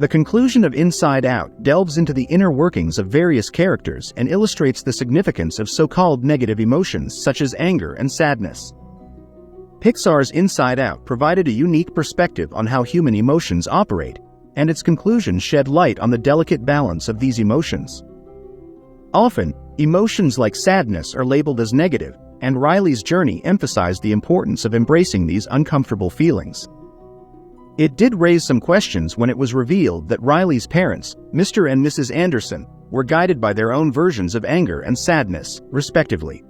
The conclusion of Inside Out delves into the inner workings of various characters and illustrates the significance of so-called negative emotions such as anger and sadness. Pixar's Inside Out provided a unique perspective on how human emotions operate, and its conclusion shed light on the delicate balance of these emotions. Often, emotions like sadness are labeled as negative, and Riley's journey emphasized the importance of embracing these uncomfortable feelings. It did raise some questions when it was revealed that Riley's parents, Mr. and Mrs. Anderson, were guided by their own versions of anger and sadness, respectively.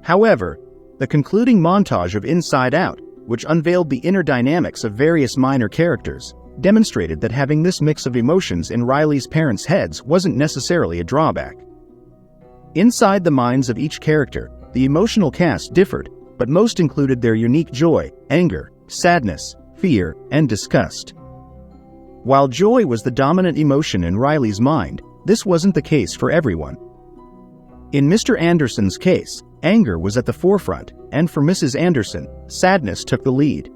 However, the concluding montage of Inside Out, which unveiled the inner dynamics of various minor characters, demonstrated that having this mix of emotions in Riley's parents' heads wasn't necessarily a drawback. Inside the minds of each character, the emotional cast differed, but most included their unique joy, anger, sadness, fear, and disgust. While joy was the dominant emotion in Riley's mind, this wasn't the case for everyone. In Mr. Anderson's case, anger was at the forefront, and for Mrs. Anderson, sadness took the lead.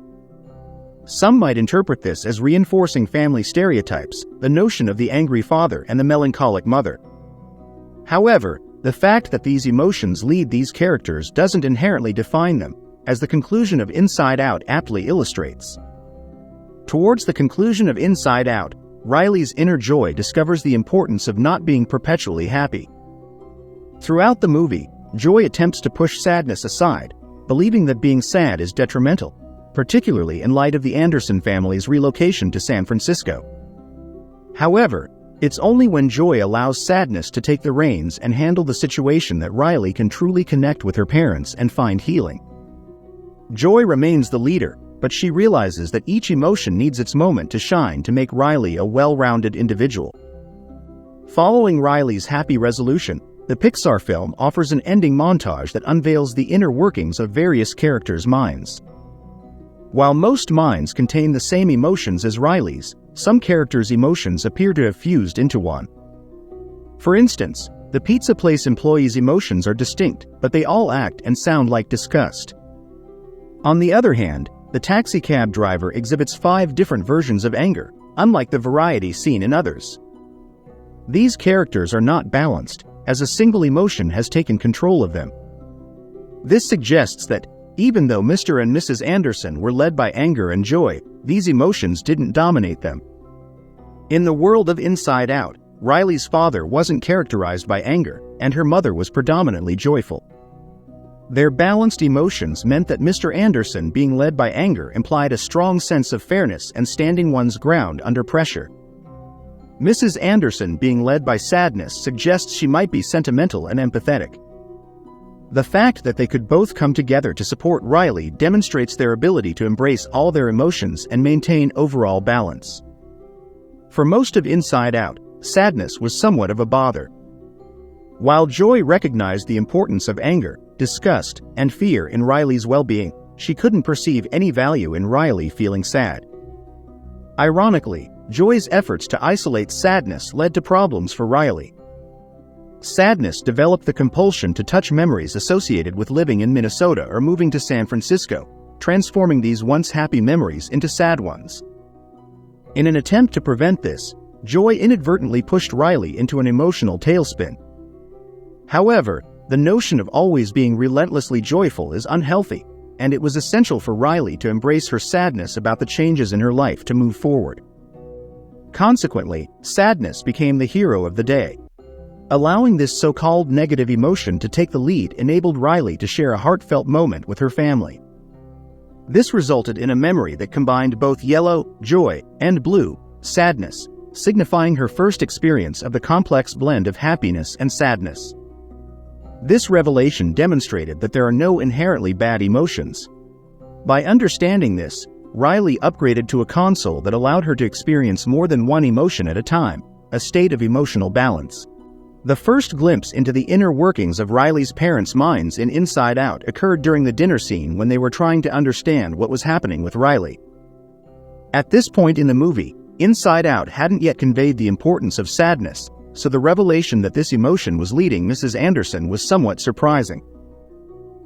Some might interpret this as reinforcing family stereotypes, the notion of the angry father and the melancholic mother. However, the fact that these emotions lead these characters doesn't inherently define them, as the conclusion of Inside Out aptly illustrates. Towards the conclusion of Inside Out, Riley's inner joy discovers the importance of not being perpetually happy. Throughout the movie, Joy attempts to push sadness aside, believing that being sad is detrimental, particularly in light of the Anderson family's relocation to San Francisco. However, it's only when Joy allows sadness to take the reins and handle the situation that Riley can truly connect with her parents and find healing. Joy remains the leader, but she realizes that each emotion needs its moment to shine to make Riley a well-rounded individual. Following Riley's happy resolution, the Pixar film offers an ending montage that unveils the inner workings of various characters' minds. While most minds contain the same emotions as Riley's, some characters' emotions appear to have fused into one. For instance, the pizza place employee's emotions are distinct, but they all act and sound like disgust. On the other hand, the taxicab driver exhibits 5 different versions of anger, unlike the variety seen in others. These characters are not balanced, as a single emotion has taken control of them. This suggests that, even though Mr. and Mrs. Anderson were led by anger and joy, these emotions didn't dominate them. In the world of Inside Out, Riley's father wasn't characterized by anger, and her mother was predominantly joyful. Their balanced emotions meant that Mr. Anderson being led by anger implied a strong sense of fairness and standing one's ground under pressure. Mrs. Anderson being led by sadness suggests she might be sentimental and empathetic. The fact that they could both come together to support Riley demonstrates their ability to embrace all their emotions and maintain overall balance. For most of Inside Out, sadness was somewhat of a bother. While Joy recognized the importance of anger, disgust, and fear in Riley's well-being, she couldn't perceive any value in Riley feeling sad. Ironically, Joy's efforts to isolate sadness led to problems for Riley. Sadness developed the compulsion to touch memories associated with living in Minnesota or moving to San Francisco, transforming these once happy memories into sad ones. In an attempt to prevent this, Joy inadvertently pushed Riley into an emotional tailspin. However, the notion of always being relentlessly joyful is unhealthy, and it was essential for Riley to embrace her sadness about the changes in her life to move forward. Consequently, sadness became the hero of the day. Allowing this so-called negative emotion to take the lead enabled Riley to share a heartfelt moment with her family. This resulted in a memory that combined both yellow, joy, and blue, sadness, signifying her first experience of the complex blend of happiness and sadness. This revelation demonstrated that there are no inherently bad emotions. By understanding this, Riley upgraded to a console that allowed her to experience more than one emotion at a time, a state of emotional balance. The first glimpse into the inner workings of Riley's parents' minds in Inside Out occurred during the dinner scene when they were trying to understand what was happening with Riley. At this point in the movie, Inside Out hadn't yet conveyed the importance of sadness, so the revelation that this emotion was leading Mrs. Anderson was somewhat surprising.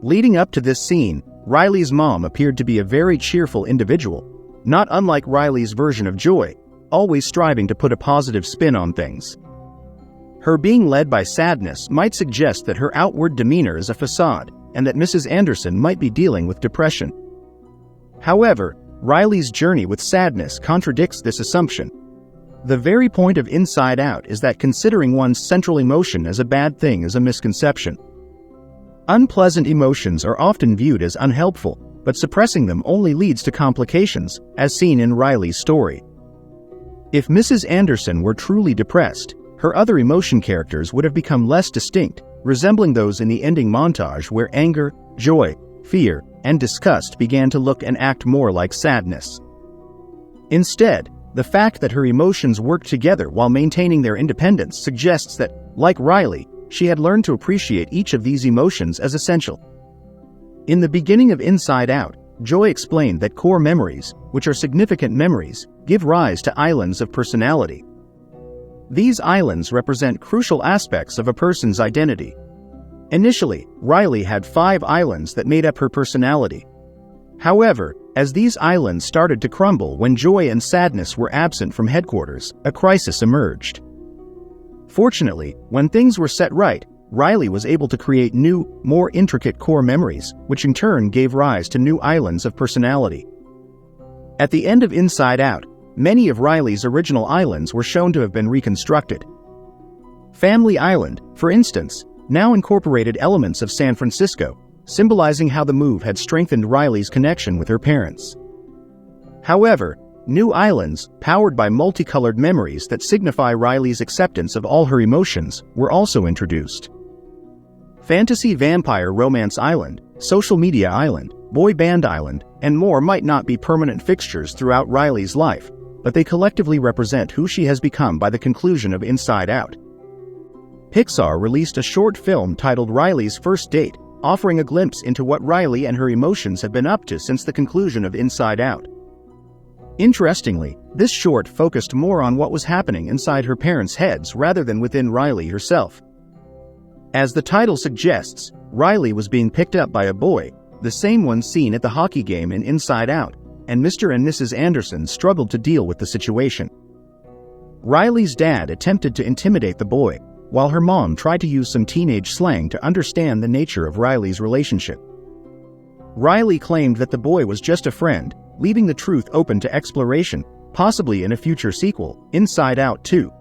Leading up to this scene, Riley's mom appeared to be a very cheerful individual, not unlike Riley's version of Joy, always striving to put a positive spin on things. Her being led by Sadness might suggest that her outward demeanor is a facade, and that Mrs. Anderson might be dealing with depression. However, Riley's journey with Sadness contradicts this assumption. The very point of Inside Out is that considering one's central emotion as a bad thing is a misconception. Unpleasant emotions are often viewed as unhelpful, but suppressing them only leads to complications, as seen in Riley's story. If Mrs. Anderson were truly depressed, her other emotion characters would have become less distinct, resembling those in the ending montage where anger, joy, fear, and disgust began to look and act more like Sadness. Instead, the fact that her emotions worked together while maintaining their independence suggests that, like Riley, she had learned to appreciate each of these emotions as essential. In the beginning of Inside Out, Joy explained that core memories, which are significant memories, give rise to islands of personality. These islands represent crucial aspects of a person's identity. Initially, Riley had 5 islands that made up her personality. However, as these islands started to crumble when Joy and Sadness were absent from headquarters, a crisis emerged. Fortunately, when things were set right, Riley was able to create new, more intricate core memories, which in turn gave rise to new islands of personality. At the end of Inside Out, many of Riley's original islands were shown to have been reconstructed. Family Island, for instance, now incorporated elements of San Francisco, symbolizing how the move had strengthened Riley's connection with her parents. However, new islands, powered by multicolored memories that signify Riley's acceptance of all her emotions, were also introduced. Fantasy Vampire Romance Island, Social Media Island, Boy Band Island, and more might not be permanent fixtures throughout Riley's life, but they collectively represent who she has become by the conclusion of Inside Out. Pixar released a short film titled Riley's First Date, offering a glimpse into what Riley and her emotions have been up to since the conclusion of Inside Out. Interestingly, this short focused more on what was happening inside her parents' heads rather than within Riley herself. As the title suggests, Riley was being picked up by a boy, the same one seen at the hockey game in Inside Out, and Mr. and Mrs. Anderson struggled to deal with the situation. Riley's dad attempted to intimidate the boy, while her mom tried to use some teenage slang to understand the nature of Riley's relationship. Riley claimed that the boy was just a friend, leaving the truth open to exploration, possibly in a future sequel, Inside Out 2.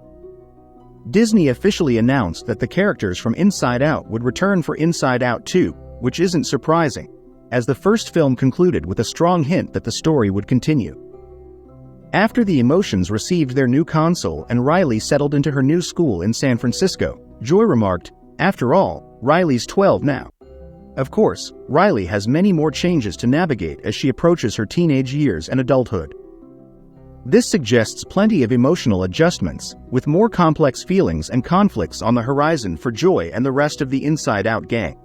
Disney officially announced that the characters from Inside Out would return for Inside Out 2, which isn't surprising, as the first film concluded with a strong hint that the story would continue. After the emotions received their new console and Riley settled into her new school in San Francisco, Joy remarked, "After all, Riley's 12 now." Of course, Riley has many more changes to navigate as she approaches her teenage years and adulthood. This suggests plenty of emotional adjustments, with more complex feelings and conflicts on the horizon for Joy and the rest of the Inside Out gang.